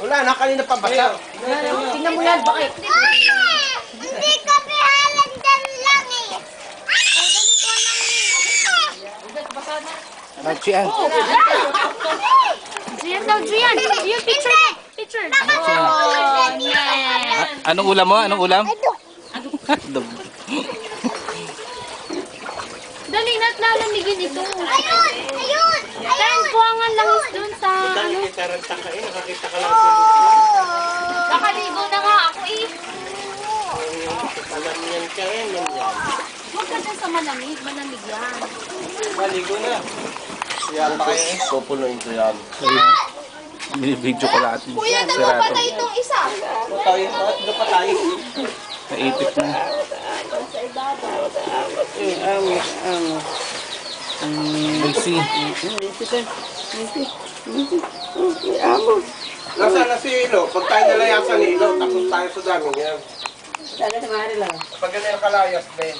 Wala na, kanina pa basa. Tingnan mo yan, bakit? Hindi ka pihalan dyan lang eh. Nagsiyan. Jian daw, Jian. Jian, picture. Picture. Oh, yeah. Anong ulam mo? Anong ulam? Dog. Dali na't lalamigin ito. Ayun! Ayun! Kain buwangan lang dun sa ano. Nakakita ka nakakita ka lang. Nakaligo na nga ako eh. Alam yan ka rin, yan yan. Huwag ka dyan sa malamig. Malamig yan. Maligo na. Yan pa kayo eh. Pupunuin ko yan. Binibidyo ko lahat. Kuya, napatay itong isa. Tayo, ano pa tayo? Naipit na. I see. Nasaan na si Ilo? Pag tayo nalayasan ni Ilo, tapos tayo sa dami niya. Pag ganyan kalayas, Ben.